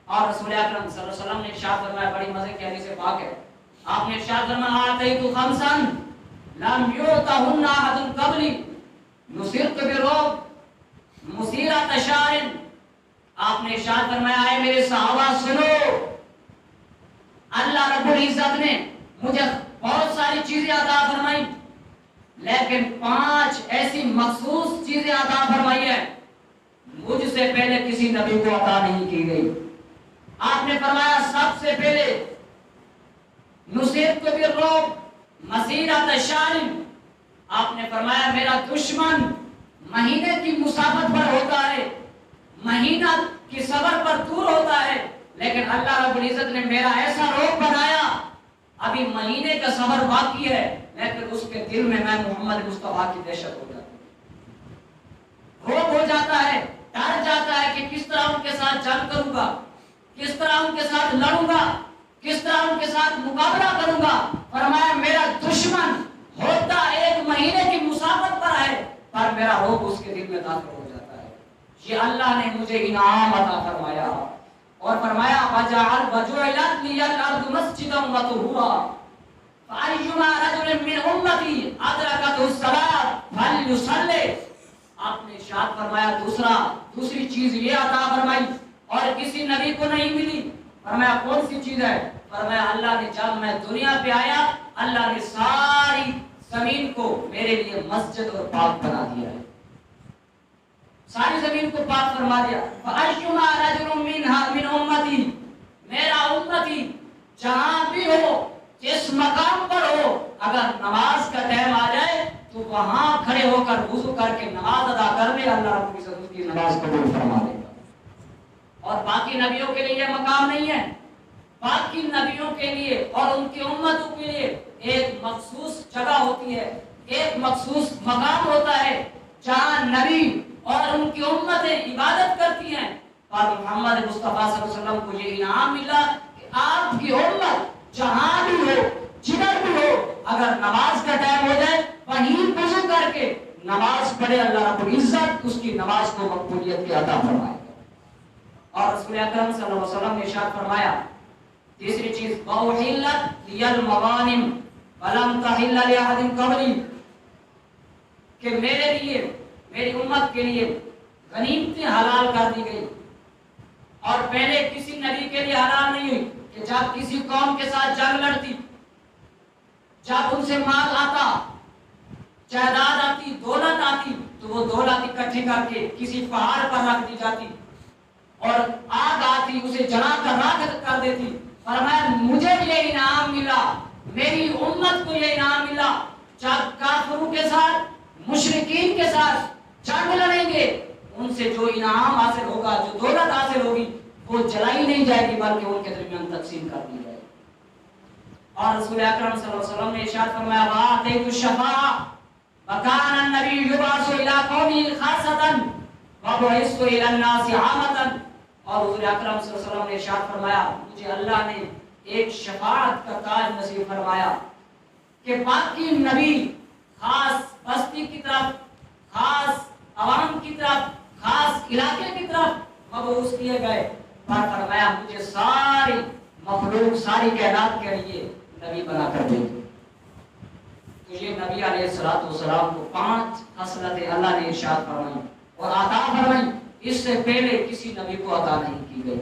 اور رسول اکرم صلی اللہ علیہ وسلم نے ارشاد فرمایا، بڑی مزے کی حدیث پاک ہے، آپ نے ارشاد فرمایا آتیت خمسا لم یؤتہن احد قبلی نصرت برعب مسیرۃ شہر۔ آپ نے ارشاد فرمایا اے میرے صحابہ سنو، اللہ رب العزت نے مجھے بہت ساری چیزیں عطا فرمائی، لیکن 5 ایسی مخصوص چیزیں عطا فرمائی ہیں مجھ سے پہلے کسی نبی کو عطا نہیں کی گئی۔ آپ نے فرمایا سب سے پہلے نصرت بالرعب مسیرۃ شہر، آپ نے فرمایا میرا دشمن مہینے کی مسافت پر ہوتا ہے، مہینہ کی سفر پر دور ہوتا ہے، لیکن اللہ رب العزت نے میرا ایسا رعب بنایا، ابھی مہینے کا سفر باقی ہے لیکن اس کے دل میں محمد مصطفیٰ کی دہشت ہو جاتی ہے، رعب ہو جاتا ہے، ڈر جاتا ہے کہ کس طرح ان کے ساتھ جنگ کروں گا، کس طرح ان کے ساتھ لڑوں گا، کس طرح ان کے ساتھ مقابلہ کروں گا۔ فرمایا میرا دشمن ہوتا 1 مہینے کی مسافت پر ہے پر میرا رعب اس کے دل میں داخل ہو جاتا ہے۔ یہ اللہ نے مجھے انعام عطا فرمایا، اور فرمایا وجعلت لی الارض مسجدا وطہورا فأیما رجل من امتی ادرکتہ الصلاۃ فلیصلی۔ آپ نے ارشاد فرمایا دوسری چیز یہ عطا فرمائی اور کسی نبی کو نہیں ملی۔ فرمایا کون سی چیز ہے؟ فرمایا اللہ نے جب میں دنیا پہ آیا اللہ نے ساری زمین کو میرے لیے مسجد اور پاک بنا دیا ہے، ساری زمین کو پاک فرما دیا۔ فَأَيُّمَا رَجُلٌ مِّنْ أُمَّتِي، میرا امتی جہاں بھی ہو، جس مقام پر ہو، اگر نماز کا ٹائم آ جائے تو وہاں کھڑے ہو کر وضو کر کے نماز ادا کر لے، اللہ رب العزت اس کی نماز قبول فرما دے گا۔ اور باقی نبیوں کے لیے یہ مقام نہیں ہے، باقی نبیوں کے لیے اور ان کی امتوں کے لیے ایک مخصوص جگہ ہوتی ہے، ایک مخصوص مقام ہوتا ہے جہاں نبی اور ان کی امتیں عبادت کرتی ہیں۔ اور محمد مصطفیٰ صلی اللہ علیہ وسلم کو یہ انعام ملا کہ آپ کی امت جہاں بھی ہو، جدھر بھی ہو، اگر نماز کا ٹائم ہو جائے وہیں وضو کر کے نماز پڑھے، اللہ رب العزت اس کی نماز کو مقبولیت کی عطا فرمائے گا۔ اور رسول اکرم صلی اللہ علیہ وسلم نے ارشاد فرمایا تیسری چیز وَأُحِلَّتْ لِيَ الْمَغَانِمُ وَلَمْ تَحِلَّ لِأَحَدٍ قَبْلِي، کہ میرے لیے میری امت کے لیے غنیمتیں حلال کر دی گئی اور پہلے کسی نبی کے لیے حلال نہیں ہوئی، کہ جب کسی قوم کے ساتھ جنگ لڑتی، جب ان سے مال آتا، جائیداد آتی، دولت آتی، تو وہ دولت اکٹھی کر کے کسی پہاڑ پر رکھ دی جاتی اور آگ آتی اسے جلا کر راکھ کر دیتی۔ فرمایا مجھے یہ انعام ملا، میری امت کو یہ انعام ملا، جب کافروں کے ساتھ مشرکین کے ساتھ جنگ لڑیں گے ان سے جو انعام حاصل ہوگا، جو دولت حاصل ہوگی وہ جلائی نہیں جائے گی بلکہ ان کے درمیان تقسیم کر دی جائے گی۔ اور رسول اکرم صلی اللہ علیہ وسلم نے ارشاد فرمایا وَآتَيْتُ الشَّفَاعَةَ وَكَانَ النَّبِيُّ يُبْعَثُ إِلَىٰ قَوْمِهِ خَاصَّةً وَبُعِثْتُ إِلَى النَّاسِ عَامَّةً۔ اور حضور اکرم صلی اللہ علیہ وسلم نے ارشاد فرمایا مجھے اللہ نے ایک شفاعت کا تاج نصیب فرمایا کہ باقی نبی خاص بستی کی طرف، خاص عوام کی طرف، خاص علاقے کی طرف مبعوث کیے گئے، پر فرمایا مجھے ساری مخلوق، ساری کائنات کے لیے نبی بنا کر دے۔ تو یہ نبی علیہ السلام کو 5 خصلتیں اللہ نے ارشاد فرمائی اور عطا فرمائی، اس سے پہلے کسی نبی کو عطا نہیں کی گئی۔